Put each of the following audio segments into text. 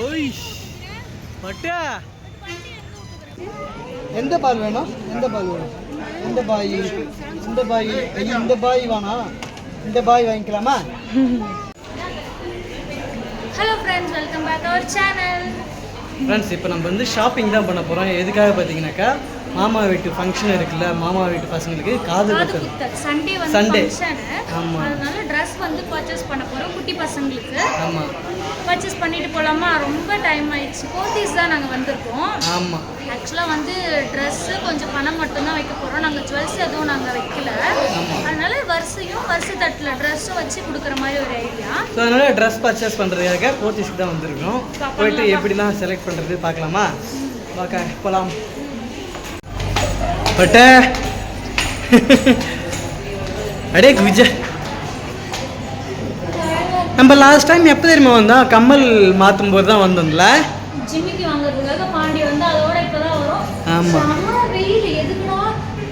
ஓய் பட்டா எந்த பால் வேணும்? எந்த பால் வேணும்? இந்த பாய் இந்த பாய் இந்த பாய் வேணாம், இந்த பாய் வாங்கிக்கலாமா? Hello friends, welcome back our channel. Friends, இப்போ நம்ம வந்து ஷாப்பிங் தான் பண்ண போகிறோம். எதுக்காக பார்த்தீங்கன்னாக்கா மாமா வீட்டு ஃபங்க்ஷன் இருக்குல்ல, மாமா வீட்டு பசங்களுக்கு காது குத்தல் சண்டே வந்து ஃபங்க்ஷன். ஆமாம், அதனால ட்ரெஸ் வந்து பர்ச்சேஸ் பண்ண போகிறோம் குட்டி பசங்களுக்கு. ஆமாம், பர்ச்சேஸ் பண்ணிட்டு போகலாமா? ரொம்ப டைம் ஆயிடுச்சு. போத்தீஸ் தான் நாங்கள் வந்திருக்கோம். ஆமாம், ஆக்சுவலாக வந்து ட்ரெஸ்ஸு கொஞ்சம் பணம் மட்டும்தான் வைக்க போகிறோம். நாங்கள் ஜுவல்ஸ் எதுவும் நாங்கள் வைக்கல. அதனால வருஷ தட்டில் ட்ரெஸ்ஸும் வச்சு கொடுக்குற மாதிரி ஒரு ஐடியா. ஸோ அதனால் ட்ரெஸ் பர்ச்சேஸ் பண்ணுறதுக்காக போத்தீஸ்க்கு தான் வந்திருக்கோம். போயிட்டு எப்படிலாம் செலக்ட் பண்ணுறது பார்க்கலாமா? பார்க்க போகலாம். பட்ட அடே விஜய், நம்ம லாஸ்ட் டைம் எப்போ தெரியுமா வந்தோம்? கம்மல் மாற்றும் போது தான் வந்தோம்ல, ஜிம்மிக்கு வாங்குறதுக்காக. பாண்டி வந்து அதோட இப்போதான் வரும். ஆமாம், வெயில் எதுக்குன்னா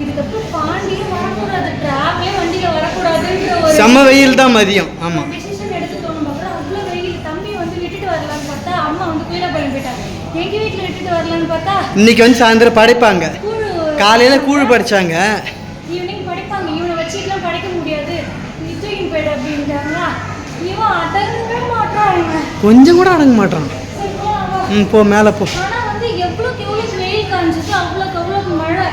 இதுக்கப்புறம் பாண்டியும் வரக்கூடாது, ட்ராக்லேயே வண்டியில் வரக்கூடாதுன்ற செம்ம வெயில் தான் மதியம். ஆமாம், டிசிஷன் எடுத்துட்டோம். அவ்வளோ வெயில். தம்பி வந்து விட்டுட்டு வரலான்னு பார்த்தா அம்மா வந்து குயிலாப்பாளையம் போயிட்டாங்க. எங்கள் வீட்டில் விட்டுட்டு வரலான்னு பார்த்தா இன்னைக்கு வந்து சாயந்தரம் படைப்பாங்க. காலையில் கூழ் படித்தாங்க, ஈவினிங் படிப்பாங்க. இவனை வச்சுக்கலாம் படிக்க முடியாது, தூக்கின்னு போயிடு அப்படின்ட்டாங்களா. இவன் அடங்கவே மாட்டான், கொஞ்சம் கூட அடங்க மாட்டான். போ மேலே போ. ஆனால் வந்து எவ்வளோக்கு வெயில் காஞ்சிச்சு அவ்வளோக்கு மழை.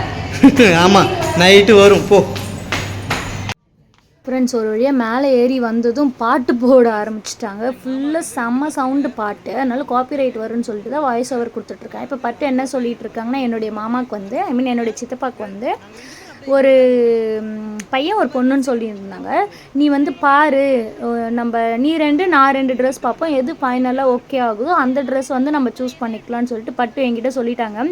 ஆமாம், நைட்டு வரும். போ ஃப்ரெண்ட்ஸ், ஒரு வழியாக மேலே ஏறி வந்ததும் பாட்டு போட ஆரம்பிச்சிட்டாங்க. ஃபுல்லாக செம்ம சவுண்டு பாட்டு. அதனால காப்பிரைட் வரும்னு சொல்லிட்டு தான் வாய்ஸ் ஓவர் கொடுத்துட்ருக்கேன். இப்போ பட்டு என்ன சொல்லிகிட்டு இருக்காங்கன்னா, என்னுடைய மாமாவுக்கு வந்து என்னுடைய சித்தப்பாவுக்கு வந்து ஒரு பையன் ஒரு பொண்ணுன்னு சொல்லியிருந்தாங்க. நீ வந்து பாரு, நீ 2 நான் 2 ட்ரெஸ் பார்ப்போம், எது ஃபைனலாக ஓகே ஆகுதோ அந்த ட்ரெஸ் வந்து நம்ம சூஸ் பண்ணிக்கலாம்னு சொல்லிட்டு பட்டு என்கிட்ட சொல்லிட்டாங்க.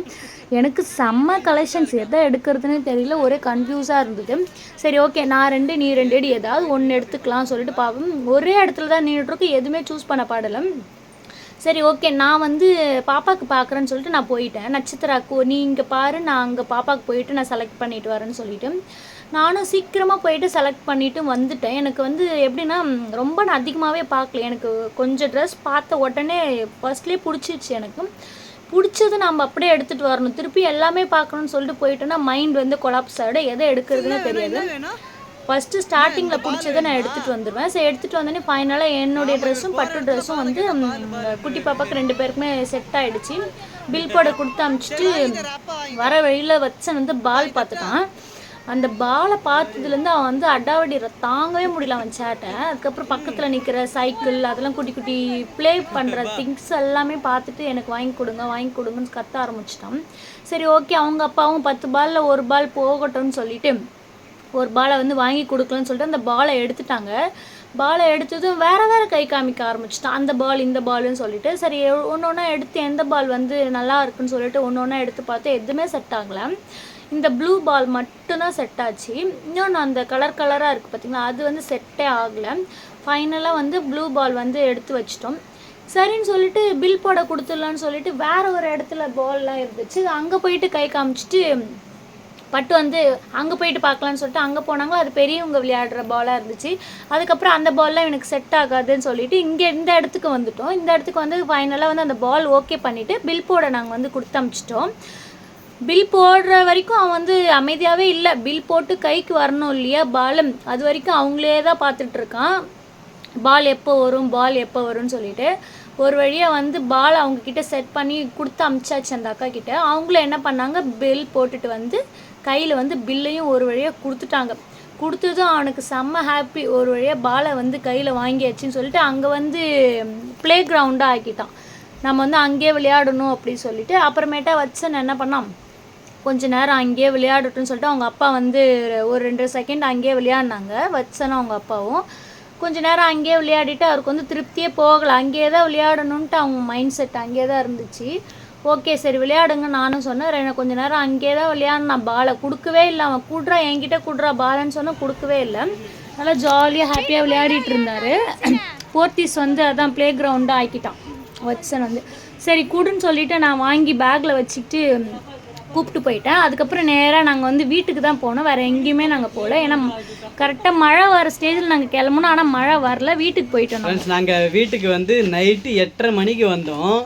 எனக்கு செம்ம கலெக்ஷன்ஸ், எதை எடுக்கிறதுனே தெரியல, ஒரே கன்ஃபியூஸாக இருந்தது. சரி ஓகே, நான் 2 நீ 2 ஏதாவது ஒன்று எடுத்துக்கலாம் சொல்லிட்டு பார்ப்போம். ஒரே இடத்துல தான் நின்றுட்டுருக்கு, எதுவுமே சூஸ் பண்ண பாடலை. சரி ஓகே, நான் வந்து பாப்பாவுக்கு பார்க்குறேன்னு சொல்லிட்டு நான் போயிட்டேன். நட்சத்திராக்கு நீ இங்கே பாரு, நான் அங்கே பாப்பாவுக்கு போயிட்டு நான் செலக்ட் பண்ணிட்டு வரேன்னு சொல்லிட்டு நானும் சீக்கிரமாக போயிட்டு செலக்ட் பண்ணிவிட்டு வந்துட்டேன். எனக்கு வந்து எப்படின்னா ரொம்ப நான் அதிகமாகவே பார்க்கல. எனக்கு கொஞ்சம் ட்ரெஸ் பார்த்த உடனே ஃபர்ஸ்ட்லேயே பிடிச்சிருச்சு. எனக்கு பிடிச்சது நம்ம அப்படியே எடுத்துகிட்டு வரணும். திருப்பி எல்லாமே பார்க்கணுன்னு சொல்லிட்டு போயிட்டோன்னா மைண்ட் வந்து கொலாப்ஸ் ஆகிடும், எதை எடுக்கிறதுனே தெரியாது. ஃபஸ்ட்டு ஸ்டார்டிங்கில் பிடிச்சதை நான் எடுத்துகிட்டு வந்துடுவேன். சரி, எடுத்துகிட்டு வந்தோடனே ஃபைனலாக என்னுடைய ட்ரெஸ்ஸும் பட்டு ட்ரெஸ்ஸும் வந்து குட்டி பாப்பாவுக்கு 2 பேருக்குமே செட் ஆகிடுச்சு. பில் போட கொடுத்து அனுப்பிச்சிட்டு வர வழியில் வச்சன் வந்து பால் பார்த்துட்டான். அந்த பாலை பார்த்ததுலேருந்து அவன் வந்து அடாவடி தாங்கவே முடியல அவன் சேட்டை. அதுக்கப்புறம் பக்கத்தில் நிற்கிற சைக்கிள் அதெல்லாம் குட்டி குட்டி ப்ளே பண்ணுற திங்ஸ் எல்லாமே பார்த்துட்டு எனக்கு வாங்கி கொடுங்கன்னு கத்த ஆரம்பிச்சிட்டான். சரி ஓகே, அவங்க அப்பாவும் 10 பாலில் 1 பால் போகட்டும்னு சொல்லிட்டு ஒரு பாலை வந்து வாங்கி கொடுக்கலன்னு சொல்லிட்டு அந்த பாலை எடுத்துட்டாங்க. பாலை எடுத்ததும் வேறு கை காமிக்க ஆரம்பிச்சிட்டான். அந்த பால் இந்த பால்னு சொல்லிட்டு. சரி, ஒன்று எடுத்து எந்த பால் வந்து நல்லா இருக்குன்னு சொல்லிட்டு ஒன்று எடுத்து பார்த்து எதுவுமே செட் ஆகலை. இந்த ப்ளூ பால் மட்டும்தான் செட் ஆச்சு. இன்னொன்று அந்த கலராக இருக்குது பார்த்திங்களா, அது வந்து செட்டே ஆகலை. ஃபைனலாக வந்து ப்ளூ பால் வந்து எடுத்து வச்சிட்டோம். சரின்னு சொல்லிட்டு பில் போட கொடுத்துடலான்னு சொல்லிட்டு வேறு ஒரு இடத்துல பால்லாம் இருந்துச்சு. அங்கே போயிட்டு கை காமிச்சிட்டு பட்டு வந்து அங்கே போயிட்டு பார்க்கலான்னு சொல்லிட்டு அங்கே போனாங்க. அது பெரியவங்க விளையாடுற பாலாக இருந்துச்சு. அதுக்கப்புறம் அந்த பால்லாம் எனக்கு செட் ஆகாதுன்னு சொல்லிட்டு இந்த இடத்துக்கு வந்துட்டோம். இந்த இடத்துக்கு வந்து ஃபைனலாக வந்து அந்த பால் ஓகே பண்ணிவிட்டு பில் போட நாங்கள் வந்து கொடுத்து அனுப்பிச்சிட்டோம். பில் போடுற வரைக்கும் அவன் வந்து அமைதியாகவே இல்லை. பில் போட்டு கைக்கு வரணும் இல்லையா பால், அது வரைக்கும் அவங்களே தான் பார்த்துட்ருக்கான். பால் எப்போ வரும்னு சொல்லிட்டு ஒரு வழியாக வந்து பால் அவங்கக்கிட்ட செட் பண்ணி கொடுத்து அமிச்சாச்சு அந்த அக்கா கிட்ட. அவங்களும் என்ன பண்ணாங்க, பில் போட்டுட்டு வந்து கையில் வந்து பில்லையும் ஒரு வழியாக கொடுத்துட்டாங்க. கொடுத்ததும் அவனுக்கு செம்ம ஹாப்பி. ஒரு வழியாக பாலை வந்து கையில் வாங்கியாச்சுன்னு சொல்லிட்டு அங்கே வந்து ப்ளே கிரவுண்டாக ஆக்கிட்டான். நம்ம வந்து அங்கேயே விளையாடணும் அப்படின்னு சொல்லிட்டு அப்புறமேட்டா வச்சன் என்ன பண்ணான், கொஞ்சம் நேரம் அங்கேயே விளையாடட்டும்னு சொல்லிட்டு அவங்க அப்பா வந்து ஒரு 2 செகண்ட் அங்கேயே விளையாடினாங்க. வச்சனும் அவங்க அப்பாவும் கொஞ்சம் நேரம் அங்கேயே விளையாடிட்டு அவருக்கு வந்து திருப்தியே போகலை. அங்கேயே தான் விளையாடணுன்ட்டு அவங்க மைண்ட் செட் அங்கேயே தான் இருந்துச்சு. ஓகே சரி விளையாடுங்க நானும் சொன்னேன். கொஞ்சம் நேரம் அங்கேயே தான் விளையாடினான். பாலை கொடுக்கவே இல்லை. அவன் என்கிட்ட கொடுறா பாலன்னு சொன்னால் கொடுக்கவே இல்லை. நல்லா ஜாலியாக ஹாப்பியாக விளையாடிட்டு இருந்தார். போர்த்தீஸ் வந்து அதான் ப்ளே கிரவுண்டாக ஆக்கிட்டான் வச்சன் வந்து. சரி கூடுன்னு சொல்லிவிட்டு நான் வாங்கி பேக்கில் வச்சுக்கிட்டு கூப்பிட்டு போயிட்டேன். அதுக்கப்புறம் நேராக நாங்கள் வந்து வீட்டுக்கு தான் போனோம், வேறு எங்கேயுமே நாங்கள் போகல. ஏன்னா கரெக்டாக மழை வர ஸ்டேஜில் நாங்கள் கிளம்புனோம், ஆனால் மழை வரல, வீட்டுக்கு போயிட்டோம். ஃப்ரெண்ட்ஸ் நாங்கள் வீட்டுக்கு வந்து நைட்டு 8:30 மணிக்கு வந்தோம்.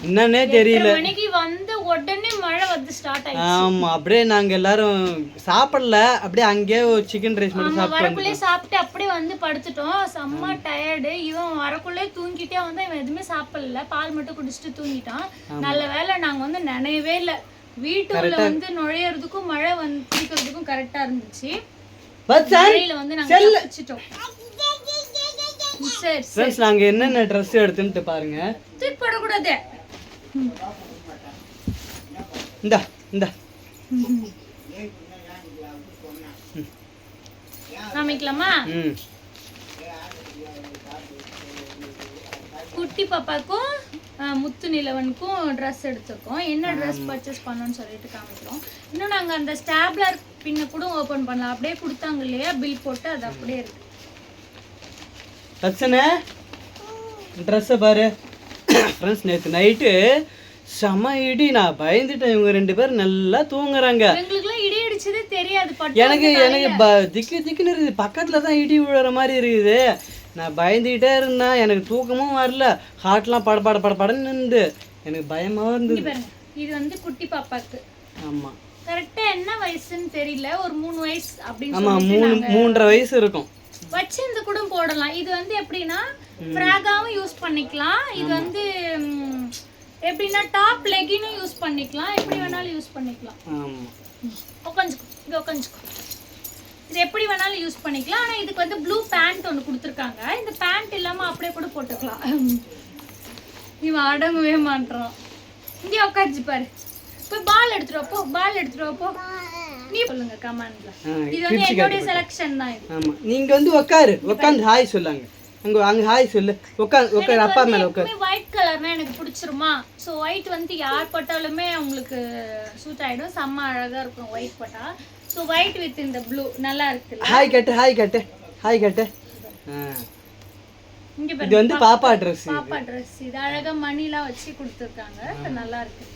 என்னன்னே தெரியல, 8:30 மணிக்கு வந்த உடனே மழை வந்து ஸ்டார்ட் ஆயிடுச்சு. ஆமாம், அப்படியே நாங்கள் எல்லாரும் சாப்பிடல, அப்படியே அங்கேயே ஒரு சிக்கன் ரைஸ் மட்டும் சாப்பிட்டு வரக்குள்ளே சாப்பிட்டு அப்படியே வந்து படுத்துட்டோம். செம்ம டயர்டு. இவன் வரக்குள்ளே தூங்கிட்டே வந்து இவன் எதுவுமே சாப்பிடல, பால் மட்டும் குடிச்சிட்டு தூங்கிட்டான். நல்ல வேளை நாங்கள் வந்து நினைவே இல்லை, வீட்டுக்குள்ள வந்து நுழையிறதுக்கும் மழை வந்து பிடிக்கிறதுக்கும் கரெக்டா இருந்துச்சு. மழையில வந்து நாங்க தப்பிச்சிட்டோம். சரி ஃப்ரெண்ட்ஸ் நாங்கள் என்னென்ன ட்ரெஸ் எடுத்துட்டு பாருங்க, தூக்கி போடக்கூடாது. இந்தா இந்தா காமிக்கலாமா? குட்டி பாப்பாக்கும் முத்து நிலவனுக்கும் ட்ரெஸ் எடுத்துருக்கோம். என்ன ட்ரெஸ் பர்ச்சேஸ் பண்ணோன்னு சொல்லிட்டு காமிக்கிறோம். இன்னும் நாங்கள் அந்த ஸ்டாப்லர் பின்ன கூட ஓப்பன் பண்ணலாம், அப்படியே கொடுத்தாங்க இல்லையா பில் போட்டு, அது அப்படியே இருக்கு. தச்சனே ட்ரெஸ்ஸை பாரு. ஃப்ரெண்ட்ஸ் நேற்று நைட்டு செம இடி, நான் பயந்துட்டேன். இவங்க 2 பேரும் நல்லா தூங்குறாங்க. எங்களுக்குலாம் இடி அடிச்சதே தெரியாது. எனக்கு திக்கு திக்குன்னு இருக்குது, பக்கத்தில் தான் இடி விழுற மாதிரி இருக்குது. நான் பயந்துக்கிட்டே இருந்தேன், எனக்கு தூக்கமும் வரல, ஹார்ட்லாம் படன்னு நின்று எனக்கு பயமாக இருந்தது. இது வந்து குட்டி பாப்பாக்கு. ஆமாம், கரெக்டாக என்ன வயசுன்னு தெரியல, ஒரு 3 வயசு அப்படின்னு. ஆமாம், 3.5 வயசு இருக்கும். வச்சு இந்த கூட போடலாம். இது வந்து எப்படின்னா ஃப்ராகாவும் யூஸ் பண்ணிக்கலாம். இது வந்து எப்படின்னா டாப் லெகினும் யூஸ் பண்ணிக்கலாம், எப்படி வேணாலும் யூஸ் பண்ணிக்கலாம். ஆமாம், உட்காந்துக்கும் இது எப்படி வேணாலும் யூஸ் பண்ணிக்கலாம். ஆனால் இதுக்கு வந்து ப்ளூ பேண்ட் ஒன்று கொடுத்துருக்காங்க. இந்த பேண்ட் இல்லாமல் அப்படியே கூட போட்டுக்கலாம். இவன் அடங்கவே மாட்டான். இங்கே உட்காந்து பாரு, போய் பால் எடுத்துருவப்போ, பால் எடுத்துருவப்போ. நீ சொல்லுங்க கமெண்ட்ல. இது வந்து என்னோட செலக்ஷன் தான் இது. ஆமாம், நீங்கள் வந்து உட்காந்து ஹாய் சொல்லாங்க. அங்க ஹாய் சொல்லு, உட்காந்து அப்பா மேல உட்காரு. ஒயிட் கலர்னா எனக்கு பிடிச்சிருமா. ஸோ ஒயிட் வந்து யார் பட்டாலுமே உங்களுக்கு சூட் ஆயிடும், செம்ம அழகா இருக்கும் white patta. So white with இந்த ப்ளூ நல்லா இருக்கு. ஹாய் கட்டு. இது வந்து பாப்பா ட்ரெஸ். இது அழகா மணிலாம் வச்சு கொடுத்துருக்காங்க, நல்லா இருக்கு.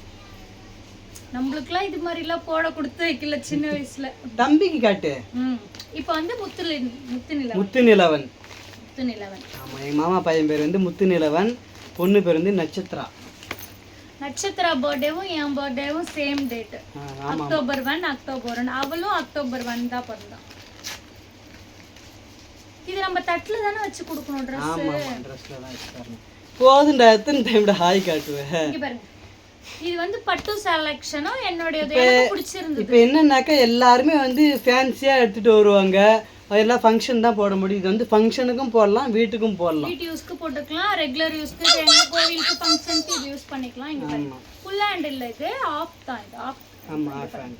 நம்மளுக்குலாம் இது மாதிரிலாம் போட கொடுத்து வைக்கல சின்ன வயசுல. தம்பிக்கு காட்டு. இப்போ வந்து முத்து நிலவன். ஆமா, எங்க மாமா பையன் பேர் வந்து முத்து நிலவன், பொண்ணு பேர் வந்து நட்சத்திரா. நட்சத்திரா பர்த்டேவும் என் பர்த்டேவும் சேம் டேட், அக்டோபர் 1. அவளும் அக்டோபர் 1 தான் பிறந்தா. இது நம்ம தட்டுல தானே வச்சு கொடுக்கணும் ட்ரெஸ். ஆமா, ட்ரெஸ்ல தான் வச்சு தரணும். போதும்டா, எத்தனை டைம்டா ஹாய் காட்டுவேன். இங்க பாருங்க, இது வந்து பட்டு செலக்ஷனும் என்னோடது, எனக்கு பிடிச்சிருந்தது. இப்போ என்னன்னாக்கா எல்லாருமே வந்து ஃபேன்சியா எடுத்துட்டு வருவாங்க, அதெல்லாம் ஃபங்க்ஷன் தான் போட முடியும். இது வந்து ஃபங்க்ஷனுக்கும் போடலாம், வீட்டுக்கும் போடலாம், வீட்டு யூஸ்க்கு போட்டுக்கலாம், ரெகுலர் யூஸ்க்கு, எங்க கோவிலுக்கு ஃபங்க்ஷனுக்கு இது யூஸ் பண்ணிக்கலாம். இங்க பாருங்க, ஃபுல் ஹேண்ட் இல்ல, இது ஆஃப் தான். இது ஆஃப். ஆமா, ஆஃப் ஹேண்ட்.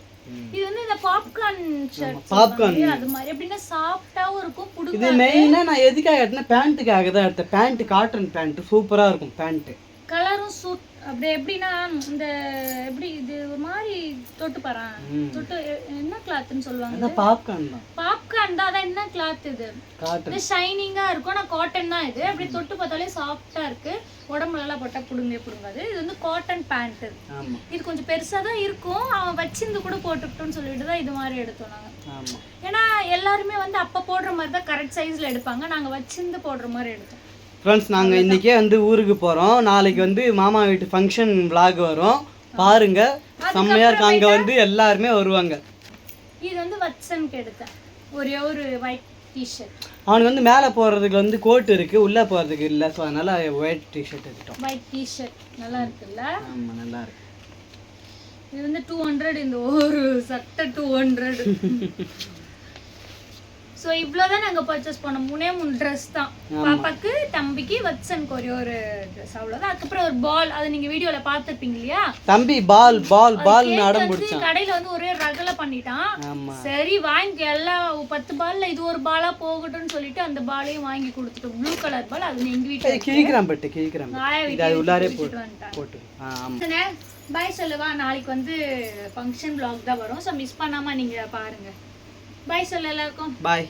இது வந்து இந்த பாப்கார்ன் ஷர்ட், பாப்கார்ன் அது மாதிரி எப்படின்னா சாஃப்ட்டாவும் இருக்கும். புடுங்க இது மெயினா நான் எதுக்காக எடுத்தேன்னா பேண்ட்டுக்காக தான் எடுத்தேன். பேண்ட் காட்டன் பேண்ட் சூப்பரா இருக்கும். பேண்ட் கலரும் சூட். அப்படி எப்படின்னா இந்த எப்படி இது ஒரு மாதிரி தொட்டு பாறேன், தொட்டு என்ன கிளாத்னு சொல்லுவாங்க, அத பாப்கார்ன் தான். பாப்கார்ன் தான். அத என்ன கிளாத் இது? காட்டன். இது ஷைனிங்கா இருக்கும். நான் காட்டன் தான் இது. அப்படி தொட்டு பார்த்தாலே சாஃப்ட்டா இருக்கு. உடம்புல எல்லாம் போட்டா புடுங்காது. இது வந்து காட்டன் பேண்ட். ஆமா, இது கொஞ்சம் பெருசா தான் இருக்கும். அவன் வச்சிருந்து கூட போட்டுக்கிட்டோன்னு சொல்லிட்டு தான் இது மாதிரி எடுத்தோம் நாங்க. ஆமா, ஏன்னா எல்லாருமே வந்து அப்ப போடுற மாதிரி தான் கரெக்ட் சைஸ்ல எடுப்பாங்க, நாங்க வச்சிருந்து போடுற மாதிரி எடுத்தோம். ஃப்ரெண்ட்ஸ் நாங்கள் இன்றைக்கே வந்து ஊருக்கு போகிறோம். நாளைக்கு வந்து மாமா வீட்டு ஃபங்க்ஷன் vlog வரும், பாருங்க, செம்மையாக இருக்கு. அங்கே வந்து எல்லாருமே வருவாங்க. இது வந்து வட்சனுக்கு எடுத்தேன், ஒரே ஒரு ஒயிட் டிஷர்ட். அவனுக்கு வந்து மேலே போகிறதுக்கு வந்து கோட் இருக்குது, உள்ளே போகிறதுக்கு இல்லை. ஸோ அதனால் ஒயிட் டிஷர்ட் எடுத்துட்டோம். ஒயிட் டிஷர்ட் நல்லா இருக்குல்ல? ஆமாம், நல்லா இருக்கு. இது வந்து 200, இந்த ஒரு சட்டை 200. ஸோ இவ்வளோதான் நாங்கள் பர்ச்சேஸ் பண்ணோம். 3 ட்ரெஸ் தான், பாப்பாக்கு, தம்பிக்கு, வட்சனுக்கு ஒரே ஒரு ட்ரெஸ், அவ்வளோதான். அதுக்கப்புறம் ஒரு பால், அது நீங்கள் வீடியோவில் பார்த்துருப்பீங்க இல்லையா? தம்பி பால் நடம் பிடிச்சான். கடையில் வந்து ஒரே ரகலை பண்ணிட்டான். சரி வாங்கி எல்லாம் 10 பால்ல இது ஒரு பாலா போகட்டும்னு சொல்லிட்டு அந்த பாலையும் வாங்கி கொடுத்துட்டோம். ப்ளூ கலர் பால், அது எங்கள் வீட்டில் கிழிக்கிறான் போட்டு. பாய் சொல்லுவா. நாளைக்கு வந்து ஃபங்க்ஷன் vlog தான் வரும். ஸோ மிஸ் பண்ணாமல் நீங்கள் பாருங்கள். பாய் சொல்ல எல்லாருக்கும். பாய்.